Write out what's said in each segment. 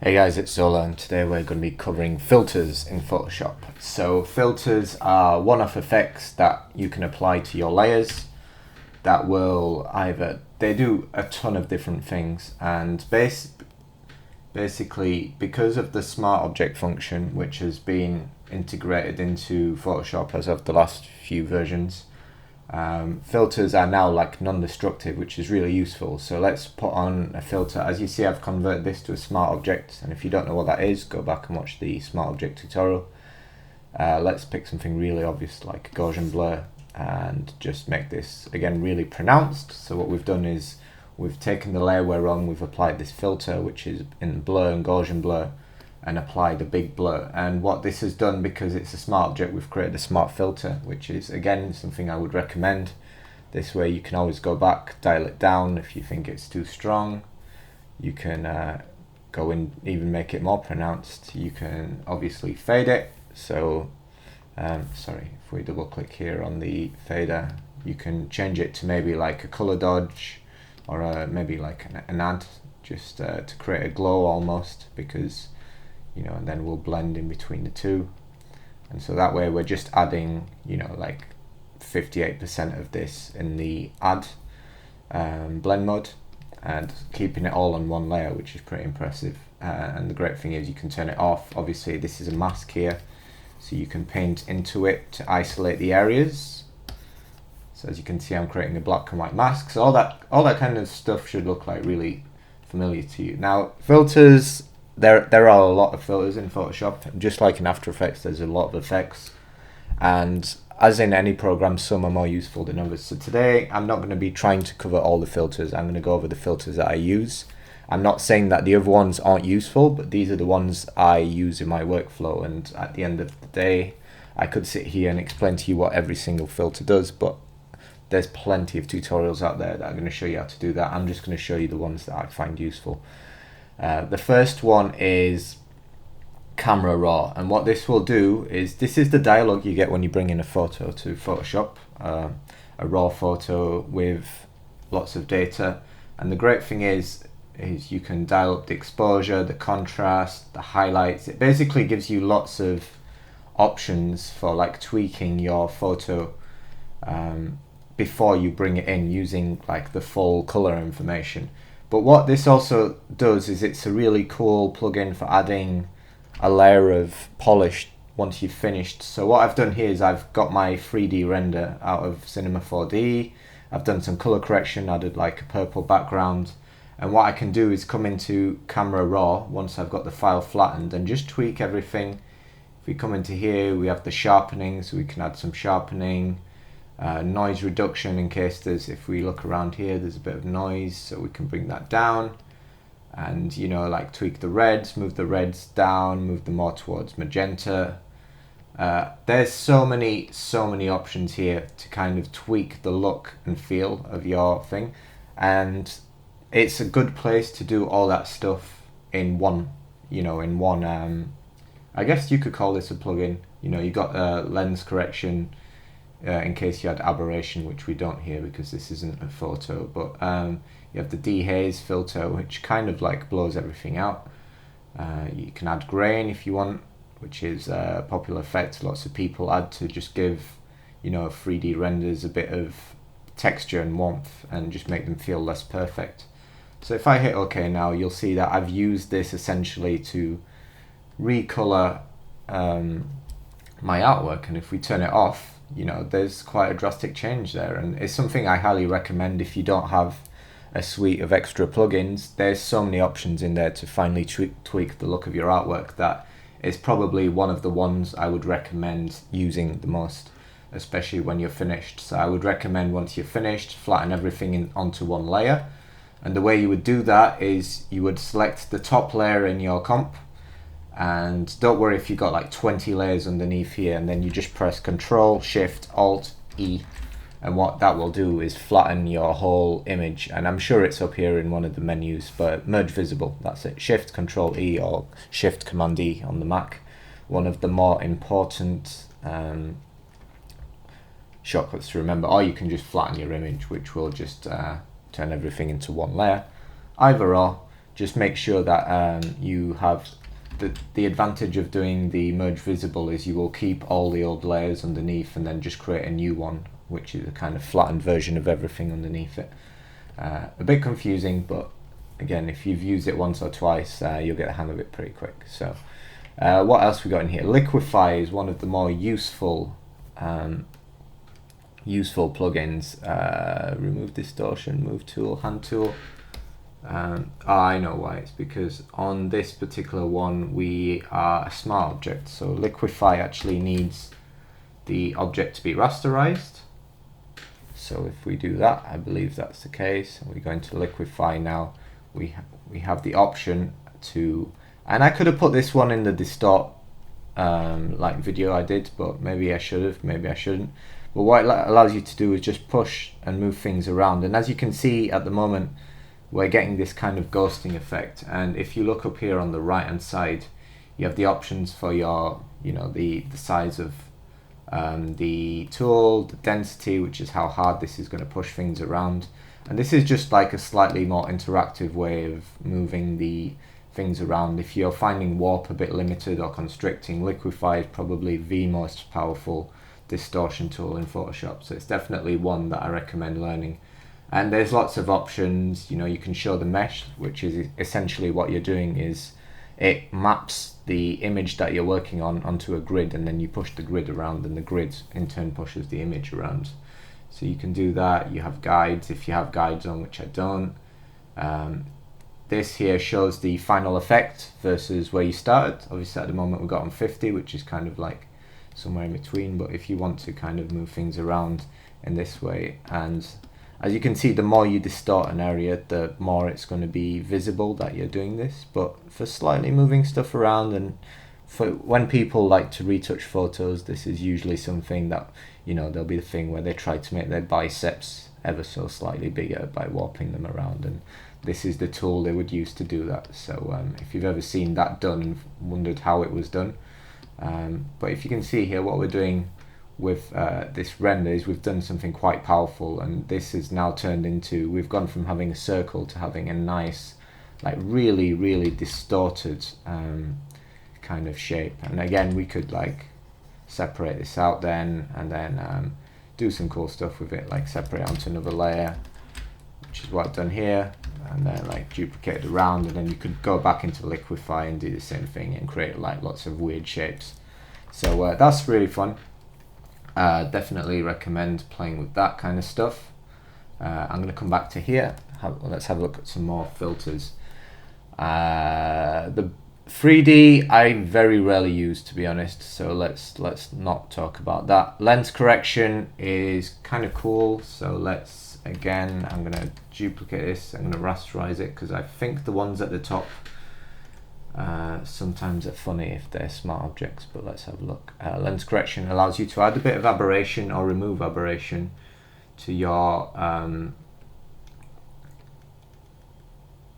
Hey guys, it's Zola and today we're going to be covering filters in Photoshop. So filters are one-off effects that you can apply to your layers that will they do a ton of different things, and basically because of the smart object function which has been integrated into Photoshop as of the last few versions, filters are now like non-destructive, which is really useful. So let's put on a filter. As you see, I've converted this to a smart object, and if you don't know what that is, go back and watch the smart object tutorial. Let's pick something really obvious like Gaussian blur and just make this again really pronounced. So what we've done is we've taken the layer we're on, we've applied this filter which is in blur and Gaussian blur, and apply the big blur. And what this has done, because it's a smart object, we've created a smart filter, which is again something I would recommend. This way you can always go back, dial it down if you think it's too strong. You can go in, even make it more pronounced. You can obviously fade it. So sorry, if we double click here on the fader, you can change it to maybe like a color dodge, or maybe like an add, just to create a glow almost, because and then we'll blend in between the two. And so that way we're just adding, like 58% of this in the add blend mode, and keeping it all on one layer, which is pretty impressive. And the great thing is you can turn it off. Obviously this is a mask here, so you can paint into it to isolate the areas. So as you can see, I'm creating a black and white mask. So all that kind of stuff should look like really familiar to you. Now filters, there are a lot of filters in Photoshop. Just like in After Effects, there's a lot of effects, and as in any program, some are more useful than others. So today I'm not going to be trying to cover all the filters. I'm going to go over the filters that I use. I'm not saying that the other ones aren't useful, but these are the ones I use in my workflow, and at the end of the day I could sit here and explain to you what every single filter does, but there's plenty of tutorials out there that are going to show you how to do that. I'm just going to show you the ones that I find useful. The first one is camera raw, and what this will do is, this is the dialog you get when you bring in a photo to Photoshop, a raw photo with lots of data. And the great thing is you can dial up the exposure, the contrast, the highlights. It basically gives you lots of options for like tweaking your photo before you bring it in, using like the full color information. But what this also does is it's a really cool plugin for adding a layer of polish once you've finished. So what I've done here is I've got my 3D render out of Cinema 4D. I've done some color correction, added like a purple background. And what I can do is come into Camera Raw once I've got the file flattened and just tweak everything. If we come into here, we have the sharpening, so we can add some sharpening. Noise reduction, in case if we look around here, there's a bit of noise, so we can bring that down. And like tweak the reds, move the reds down, move them more towards magenta. There's so many options here to kind of tweak the look and feel of your thing, and it's a good place to do all that stuff in one, I guess you could call this a plugin. You got lens correction, in case you had aberration, which we don't here because this isn't a photo, but you have the dehaze filter, which kind of like blows everything out. You can add grain if you want, which is a popular effect lots of people add to just give 3D renders a bit of texture and warmth and just make them feel less perfect. So if I hit OK now, you'll see that I've used this essentially to recolor my artwork, and if we turn it off, there's quite a drastic change there, and it's something I highly recommend if you don't have a suite of extra plugins. There's so many options in there to finally tweak the look of your artwork that it's probably one of the ones I would recommend using the most, especially when you're finished. So I would recommend, once you're finished, flatten everything onto one layer, and the way you would do that is you would select the top layer in your comp, and don't worry if you've got like 20 layers underneath here, and then you just press Control Shift Alt E, and what that will do is flatten your whole image. And I'm sure it's up here in one of the menus, but merge visible, that's it. Shift Control E or Shift Command E on the Mac, one of the more important shortcuts to remember. Or you can just flatten your image, which will just turn everything into one layer. Either or, just make sure that you have the advantage of doing the merge visible is you will keep all the old layers underneath and then just create a new one, which is a kind of flattened version of everything underneath it. A bit confusing, but again, if you've used it once or twice, you'll get the hang of it pretty quick. So what else we got in here? Liquify is one of the more useful plugins. Remove distortion, move tool, hand tool. I know why. It's because on this particular one we are a smart object, so Liquify actually needs the object to be rasterized. So if we do that, I believe that's the case, and we go into Liquify now, we have the option to, and I could have put this one in the distort like video I did, but maybe I should have, maybe I shouldn't. But what it allows you to do is just push and move things around, and as you can see at the moment, we're getting this kind of ghosting effect. And if you look up here on the right hand side, you have the options for your, the size of the tool, the density, which is how hard this is going to push things around. And this is just like a slightly more interactive way of moving the things around. If you're finding warp a bit limited or constricting, Liquify is probably the most powerful distortion tool in Photoshop. So it's definitely one that I recommend learning. And there's lots of options. You can show the mesh, which is essentially what you're doing is it maps the image that you're working on onto a grid, and then you push the grid around, and the grid in turn pushes the image around. So you can do that. You have guides if you have guides on, which I don't. This here shows the final effect versus where you started. Obviously at the moment we've got on 50, which is kind of like somewhere in between, but if you want to kind of move things around in this way, and as you can see, the more you distort an area, the more it's going to be visible that you're doing this. But for slightly moving stuff around, and for when people like to retouch photos, this is usually something that, there'll be the thing where they try to make their biceps ever so slightly bigger by warping them around, and this is the tool they would use to do that. So if you've ever seen that done and wondered how it was done, but if you can see here, what we're doing with this render is we've done something quite powerful, and this is now turned into, we've gone from having a circle to having a nice, like really distorted kind of shape. And again, we could like separate this out then, and then do some cool stuff with it, like separate onto another layer, which is what I've done here, and then like duplicate it around, and then you could go back into Liquify and do the same thing and create like lots of weird shapes. So that's really fun. Definitely recommend playing with that kind of stuff. I'm going to come back to here. Let's have a look at some more filters. The 3D I very rarely use, to be honest, so let's not talk about that. Lens correction is kind of cool, so I'm going to duplicate this. I'm going to rasterize it because I think the ones at the top sometimes are funny if they're smart objects, but let's have a look. Lens correction allows you to add a bit of aberration or remove aberration to your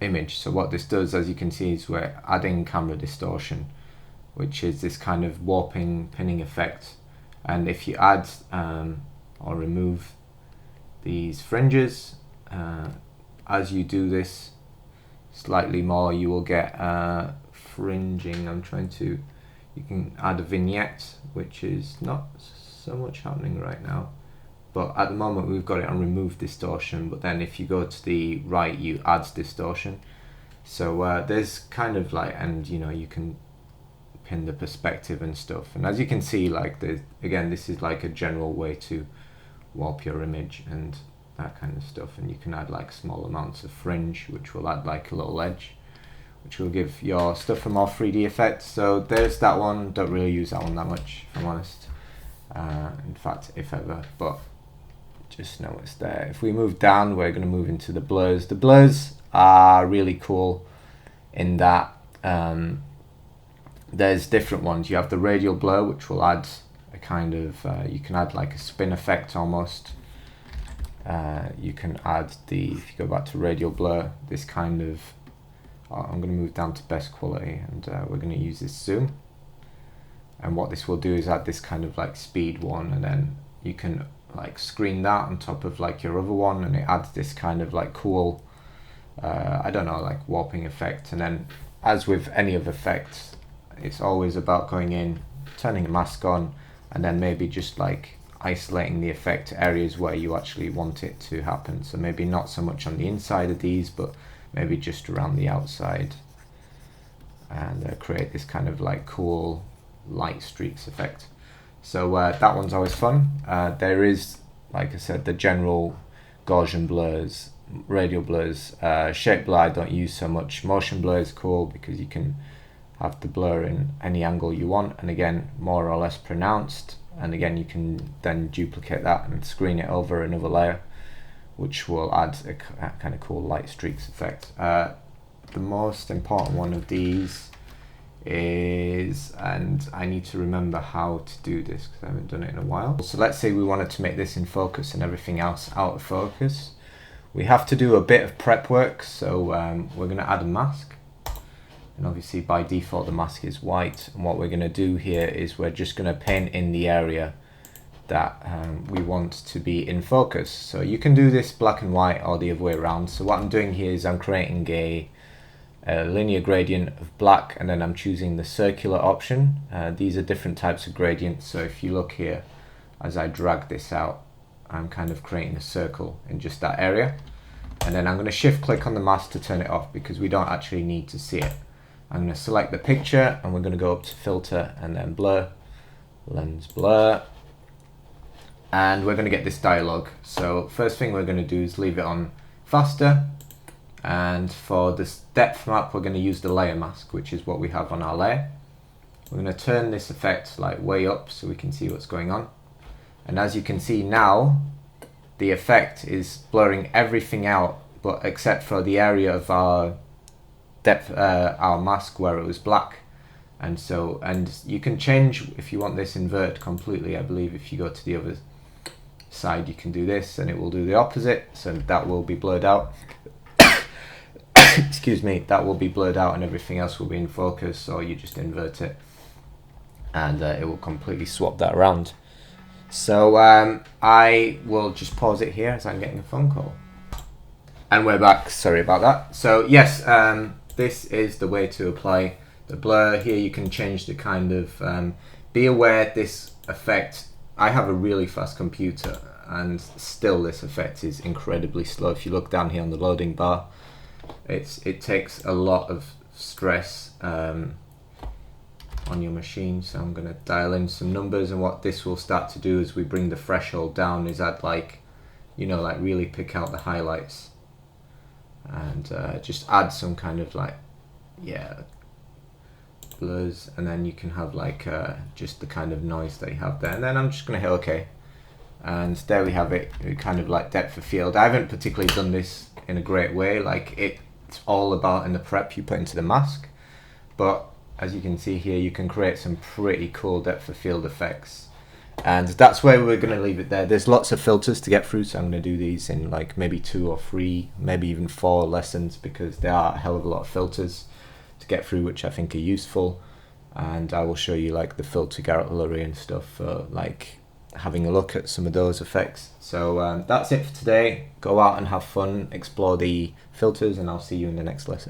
image. So what this does, as you can see, is we're adding camera distortion, which is this kind of warping, pinning effect. And if you add or remove these fringes, as you do this slightly more, you will get fringing. You can add a vignette, which is not so much happening right now, but at the moment we've got it on remove distortion, but then if you go to the right, you add distortion. So there's kind of like, and you can pin the perspective and stuff, and as you can see, like again, this is like a general way to warp your image and that kind of stuff. And you can add like small amounts of fringe, which will add like a little edge, which will give your stuff a more 3D effect. So there's that one. Don't really use that one that much, if I'm honest, in fact, if ever, but just know it's there. If we move down, we're going to move into the blurs. The blurs are really cool in that there's different ones. You have the radial blur, which will add a kind of you can add like a spin effect almost. You can add if you go back to radial blur, this kind of, I'm going to move down to best quality, and we're going to use this zoom, and what this will do is add this kind of like speed one, and then you can like screen that on top of like your other one, and it adds this kind of like cool I don't know, like warping effect. And then as with any of effects, it's always about going in, turning a mask on, and then maybe just like isolating the effect to areas where you actually want it to happen. So maybe not so much on the inside of these, but maybe just around the outside, and create this kind of like cool light streaks effect. So that one's always fun. There is, like I said, the general Gaussian blurs, radial blurs. Shape blur I don't use so much. Motion blur is cool because you can have the blur in any angle you want, and again more or less pronounced, and again you can then duplicate that and screen it over another layer, which will add a kind of cool light streaks effect. The most important one of these is, and I need to remember how to do this because I haven't done it in a while. So let's say we wanted to make this in focus and everything else out of focus. We have to do a bit of prep work, so we're going to add a mask, and obviously by default the mask is white, and what we're going to do here is we're just going to paint in the area that we want to be in focus. So you can do this black and white or the other way around. So what I'm doing here is I'm creating a linear gradient of black, and then I'm choosing the circular option. These are different types of gradients, so if you look here, as I drag this out, I'm kind of creating a circle in just that area. And then I'm going to shift click on the mask to turn it off because we don't actually need to see it. I'm going to select the picture, and we're going to go up to filter and then blur, lens blur, and we're going to get this dialog. So first thing we're going to do is leave it on faster, and for this depth map we're going to use the layer mask, which is what we have on our layer. We're going to turn this effect like way up so we can see what's going on, and as you can see now the effect is blurring everything out but except for the area of our depth, our mask where it was black. And so, and you can change if you want this invert completely. I believe if you go to the other side you can do this and it will do the opposite, so that will be blurred out. Excuse me, that will be blurred out and everything else will be in focus, or you just invert it and it will completely swap that around. So I will just pause it here as I'm getting a phone call. And we're back, sorry about that. So yes, this is the way to apply the blur. Here you can change the kind of, be aware this effect, I have a really fast computer and still this effect is incredibly slow. If you look down here on the loading bar, it takes a lot of stress on your machine. So I'm going to dial in some numbers, and what this will start to do as we bring the threshold down is add like, you know, like really pick out the highlights and just add some kind of like, yeah, blurs, and then you can have like just the kind of noise that you have there, and then I'm just going to hit OK, and there we have it, kind of like depth of field. I haven't particularly done this in a great way, like it's all about in the prep you put into the mask, but as you can see here you can create some pretty cool depth of field effects, and that's where we're going to leave it there. There's lots of filters to get through, so I'm going to do these in like maybe 2 or 3, maybe even 4 lessons, because there are a hell of a lot of filters to get through which I think are useful, and I will show you like the filter gallery and stuff for like having a look at some of those effects. So that's it for today. Go out and have fun, explore the filters, and I'll see you in the next lesson.